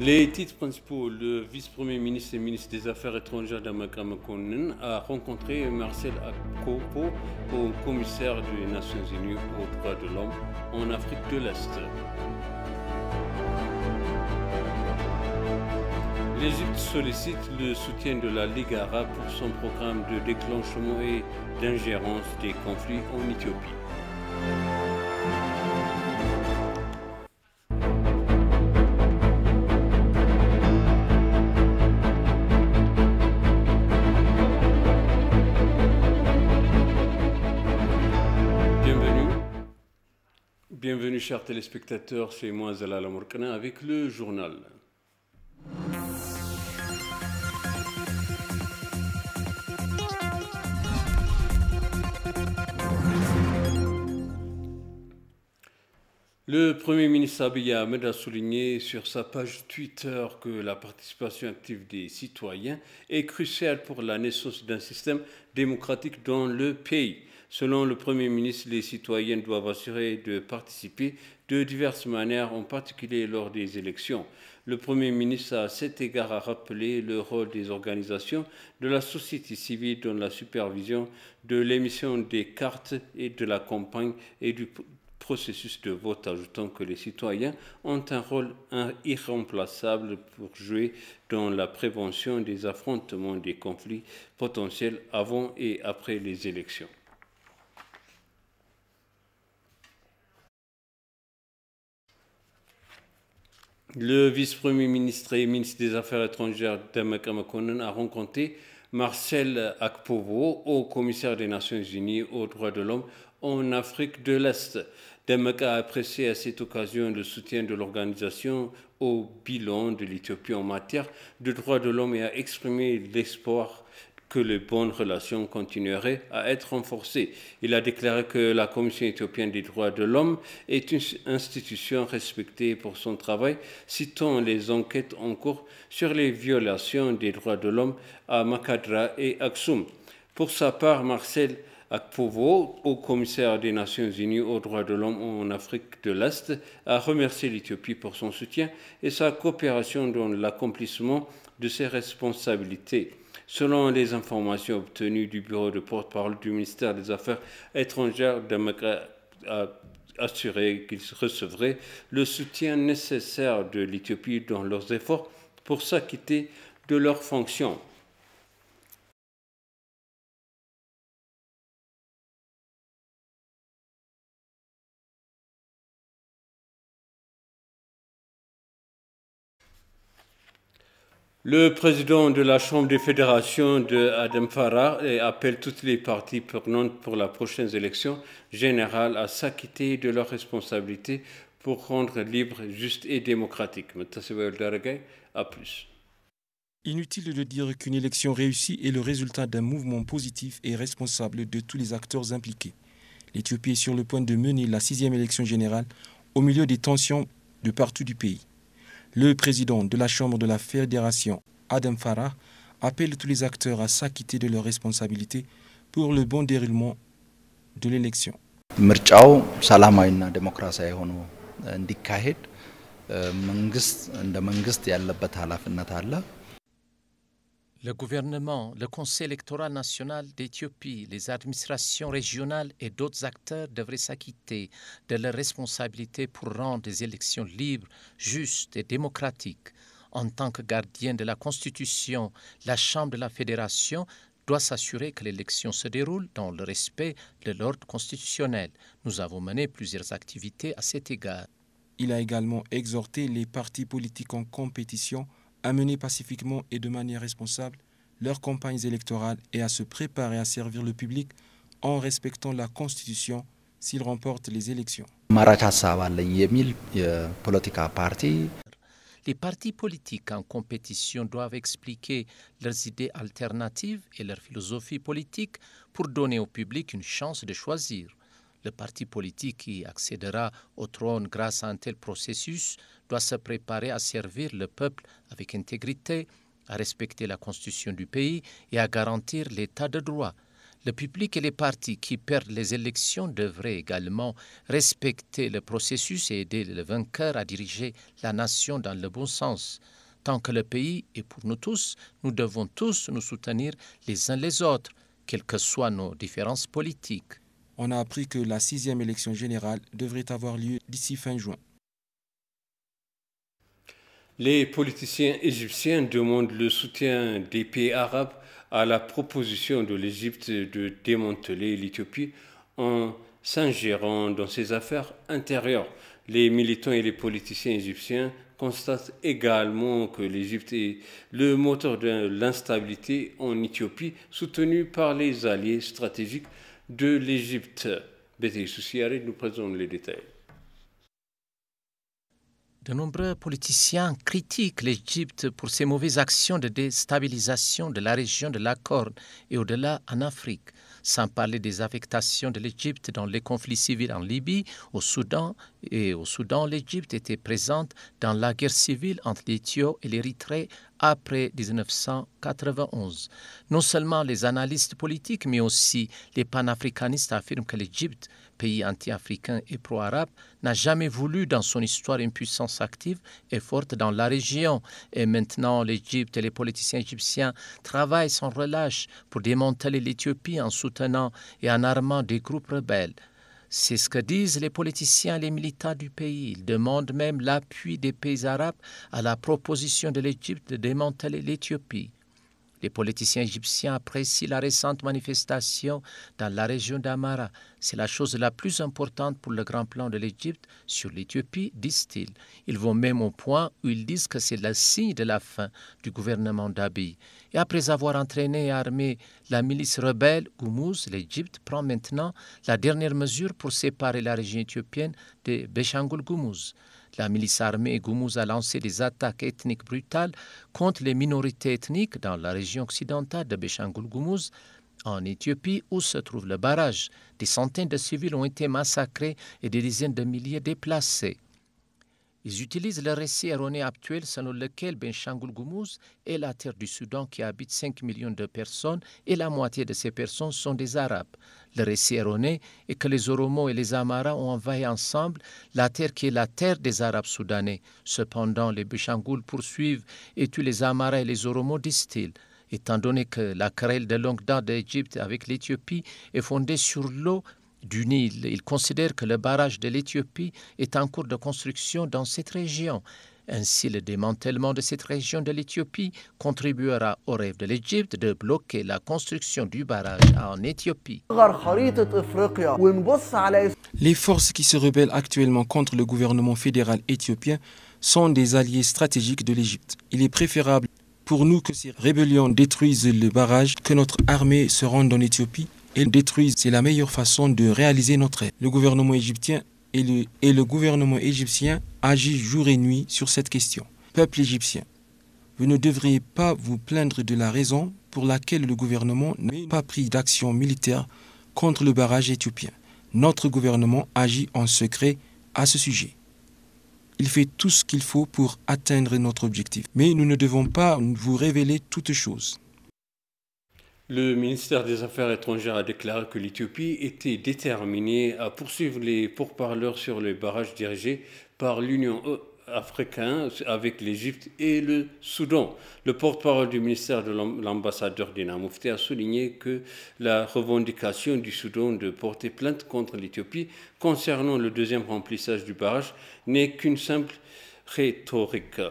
Les titres principaux, le vice-premier ministre et ministre des Affaires étrangères Damaka Makonnen a rencontré Marcel Akpopo, au commissaire des Nations Unies aux droits de l'homme en Afrique de l'Est. L'Égypte sollicite le soutien de la Ligue arabe pour son programme de déclenchement et d'ingérence des conflits en Éthiopie. Bienvenue chers téléspectateurs, c'est moi Zalal Amourkana avec le journal. Le Premier ministre Abiy Ahmed a souligné sur sa page Twitter que la participation active des citoyens est cruciale pour la naissance d'un système démocratique dans le pays. Selon le Premier ministre, les citoyens doivent assurer de participer de diverses manières, en particulier lors des élections. Le Premier ministre, à cet égard, a rappelé le rôle des organisations de la société civile dans la supervision de l'émission des cartes et de la campagne et du processus de vote, ajoutant que les citoyens ont un rôle irremplaçable pour jouer dans la prévention des affrontements des conflits potentiels avant et après les élections. Le vice-premier ministre et ministre des Affaires étrangères Damaka Makonnen a rencontré Marcel Akpopo, haut commissaire des Nations Unies aux droits de l'homme en Afrique de l'Est. Damaka a apprécié à cette occasion le soutien de l'organisation au bilan de l'Éthiopie en matière de droits de l'homme et a exprimé l'espoir que les bonnes relations continueraient à être renforcées. Il a déclaré que la Commission éthiopienne des droits de l'homme est une institution respectée pour son travail, citant les enquêtes en cours sur les violations des droits de l'homme à Makadra et Aksum. Pour sa part, Marcel Akpopo, haut commissaire des Nations Unies aux droits de l'homme en Afrique de l'Est, a remercié l'Éthiopie pour son soutien et sa coopération dans l'accomplissement de ses responsabilités. Selon les informations obtenues du bureau de porte-parole du ministère des Affaires étrangères, Damaka a assuré qu'ils recevraient le soutien nécessaire de l'Éthiopie dans leurs efforts pour s'acquitter de leurs fonctions. Le président de la Chambre des fédérations de Adem Farah appelle toutes les parties prenantes pour la prochaine élection générale à s'acquitter de leurs responsabilités pour rendre libre, juste et démocratique. À plus. Inutile de dire qu'une élection réussie est le résultat d'un mouvement positif et responsable de tous les acteurs impliqués. L'Éthiopie est sur le point de mener la 6e élection générale au milieu des tensions de partout du pays. Le président de la Chambre de la Fédération, Adem Farah, appelle tous les acteurs à s'acquitter de leurs responsabilités pour le bon déroulement de l'élection. ምርጫው ሰላማዊና ዲሞክራሲያዊ ሆኖ እንዲካሄድ መንግስት ያለበት ኃላፊነት አለ። Le gouvernement, le Conseil électoral national d'Éthiopie, les administrations régionales et d'autres acteurs devraient s'acquitter de leurs responsabilités pour rendre des élections libres, justes et démocratiques. En tant que gardien de la Constitution, la Chambre de la Fédération doit s'assurer que l'élection se déroule dans le respect de l'ordre constitutionnel. Nous avons mené plusieurs activités à cet égard. Il a également exhorté les partis politiques en compétition à mener pacifiquement et de manière responsable leurs campagnes électorales et à se préparer à servir le public en respectant la Constitution s'ils remportent les élections. Les partis politiques en compétition doivent expliquer leurs idées alternatives et leur philosophie politique pour donner au public une chance de choisir. Le parti politique qui accédera au trône grâce à un tel processus doit se préparer à servir le peuple avec intégrité, à respecter la constitution du pays et à garantir l'état de droit. Le public et les partis qui perdent les élections devraient également respecter le processus et aider le vainqueur à diriger la nation dans le bon sens. Tant que le pays est pour nous tous, nous devons tous nous soutenir les uns les autres, quelles que soient nos différences politiques. On a appris que la 6e élection générale devrait avoir lieu d'ici fin juin. Les politiciens égyptiens demandent le soutien des pays arabes à la proposition de l'Égypte de démanteler l'Éthiopie en s'ingérant dans ses affaires intérieures. Les militants et les politiciens égyptiens constatent également que l'Égypte est le moteur de l'instabilité en Éthiopie, soutenu par les alliés stratégiques de l'Égypte. Bété Soussiaré nous présente les détails. De nombreux politiciens critiquent l'Égypte pour ses mauvaises actions de déstabilisation de la région de la Corne et au-delà en Afrique, sans parler des affectations de l'Égypte dans les conflits civils en Libye, au Soudan. Et au Soudan, l'Égypte était présente dans la guerre civile entre l'Éthiopie et l'Érythrée après 1991. Non seulement les analystes politiques, mais aussi les panafricanistes affirment que l'Égypte, pays anti-africain et pro-arabe, n'a jamais voulu dans son histoire une puissance active et forte dans la région. Et maintenant, l'Égypte et les politiciens égyptiens travaillent sans relâche pour démanteler l'Éthiopie en soutenant et en armant des groupes rebelles. C'est ce que disent les politiciens et les militants du pays. Ils demandent même l'appui des pays arabes à la proposition de l'Égypte de démanteler l'Éthiopie. Les politiciens égyptiens apprécient la récente manifestation dans la région d'Amara. C'est la chose la plus importante pour le grand plan de l'Égypte sur l'Éthiopie, disent-ils. Ils vont même au point où ils disent que c'est le signe de la fin du gouvernement d'Abiy. Et après avoir entraîné et armé la milice rebelle Gumuz, l'Égypte prend maintenant la dernière mesure pour séparer la région éthiopienne de Béchangul Gumuz. La milice armée Gumuz a lancé des attaques ethniques brutales contre les minorités ethniques dans la région occidentale de Béchangul Gumuz, en Éthiopie, où se trouve le barrage. Des centaines de civils ont été massacrés et des dizaines de milliers déplacés. Ils utilisent le récit erroné actuel selon lequel Béchangul Gumuz est la terre du Soudan qui habite 5 millions de personnes et la moitié de ces personnes sont des Arabes. Le récit erroné est que les Oromo et les Amara ont envahi ensemble la terre qui est la terre des Arabes soudanais. Cependant, les Béchangul poursuivent et tuent les Amara et les Oromo, disent-ils. Étant donné que la querelle de longue date d'Égypte avec l'Éthiopie est fondée sur l'eau du Nil, ils considèrent que le barrage de l'Éthiopie est en cours de construction dans cette région. Ainsi, le démantèlement de cette région de l'Éthiopie contribuera au rêve de l'Égypte de bloquer la construction du barrage en Éthiopie. Les forces qui se rebellent actuellement contre le gouvernement fédéral éthiopien sont des alliés stratégiques de l'Égypte. Il est préférable pour nous que ces rébellions détruisent le barrage, que notre armée se rende en Éthiopie et le détruise. C'est la meilleure façon de réaliser notre rêve. Le gouvernement égyptien et le gouvernement égyptien agit jour et nuit sur cette question. Peuple égyptien, vous ne devriez pas vous plaindre de la raison pour laquelle le gouvernement n'a pas pris d'action militaire contre le barrage éthiopien. Notre gouvernement agit en secret à ce sujet. Il fait tout ce qu'il faut pour atteindre notre objectif. Mais nous ne devons pas vous révéler toutes choses. Le ministère des Affaires étrangères a déclaré que l'Éthiopie était déterminée à poursuivre les pourparlers sur les barrages dirigés par l'Union africaine avec l'Égypte et le Soudan. Le porte-parole du ministère de l'ambassadeur Dina Mufti a souligné que la revendication du Soudan de porter plainte contre l'Éthiopie concernant le deuxième remplissage du barrage n'est qu'une simple rhétorique.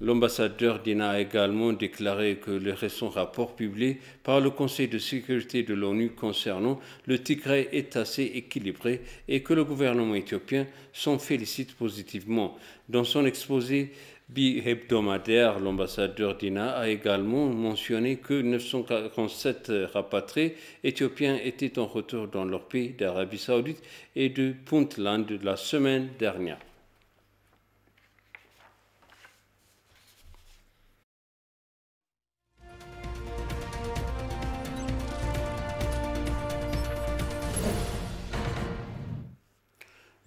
L'ambassadeur Dina a également déclaré que le récent rapport publié par le Conseil de sécurité de l'ONU concernant le Tigray est assez équilibré et que le gouvernement éthiopien s'en félicite positivement. Dans son exposé bi-hebdomadaire, l'ambassadeur Dina a également mentionné que 947 rapatriés éthiopiens étaient en retour dans leur pays d'Arabie Saoudite et de Puntland la semaine dernière.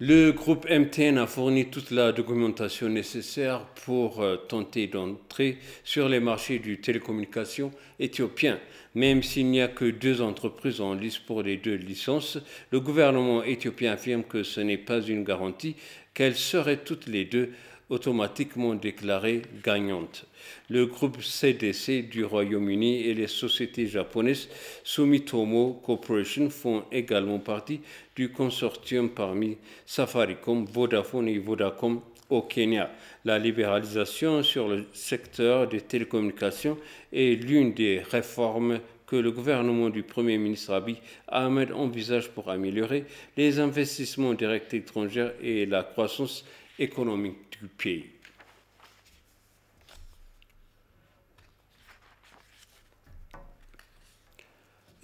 Le groupe MTN a fourni toute la documentation nécessaire pour tenter d'entrer sur les marchés du télécommunication éthiopien. Même s'il n'y a que 2 entreprises en lice pour les 2 licences, le gouvernement éthiopien affirme que ce n'est pas une garantie qu'elles seraient toutes les 2 automatiquement déclarées gagnantes. Le groupe CDC du Royaume-Uni et les sociétés japonaises Sumitomo Corporation font également partie du consortium parmi Safaricom, Vodafone et Vodacom au Kenya. La libéralisation sur le secteur des télécommunications est l'une des réformes que le gouvernement du Premier ministre Abiy Ahmed envisage pour améliorer les investissements directs étrangers et la croissance économique du pays.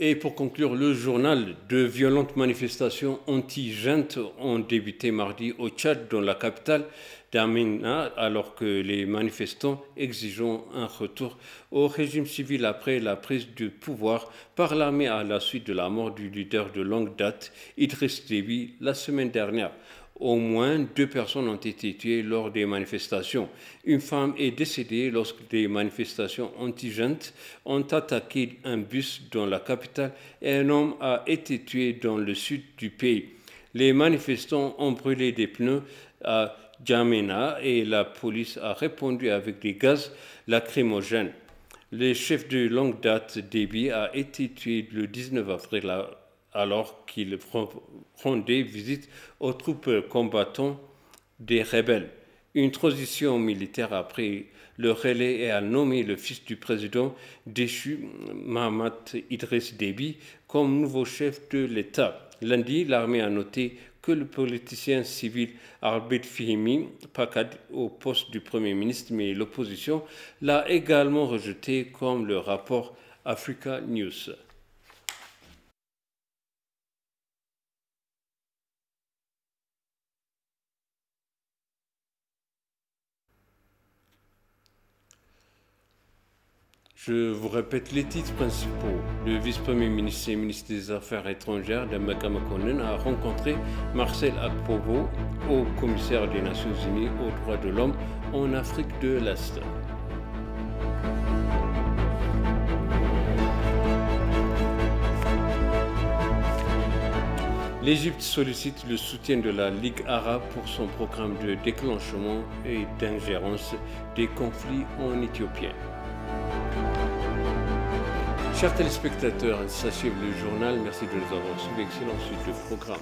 Et pour conclure le journal, de violentes manifestations anti-junte ont débuté mardi au Tchad, dans la capitale d'Amina, alors que les manifestants exigeant un retour au régime civil après la prise du pouvoir par l'armée à la suite de la mort du leader de longue date, Idriss Déby, la semaine dernière. Au moins 2 personnes ont été tuées lors des manifestations. Une femme est décédée lorsque des manifestations anti-junte ont attaqué un bus dans la capitale et un homme a été tué dans le sud du pays. Les manifestants ont brûlé des pneus à Djamena et la police a répondu avec des gaz lacrymogènes. Le chef de longue date, Déby, a été tué le 19 avril alors qu'il rendait visite aux troupes combattantes des rebelles. Une transition militaire a pris le relais et a nommé le fils du président déchu, Mahamat Idriss Déby, comme nouveau chef de l'État. Lundi, l'armée a noté que le politicien civil Albert Fihimi Pakad au poste du Premier ministre, mais l'opposition l'a également rejeté, comme le rapport Africa News. Je vous répète les titres principaux. Le vice-premier ministre et ministre des Affaires étrangères Demeka Mekonnen a rencontré Marcel Akpobo, haut commissaire des Nations Unies aux droits de l'homme en Afrique de l'Est. L'Égypte sollicite le soutien de la Ligue arabe pour son programme de déclenchement et d'ingérence des conflits en Éthiopie. Chers téléspectateurs, ainsi s'achève le journal. Merci de nous avoir suivis. Excellente suite de programme.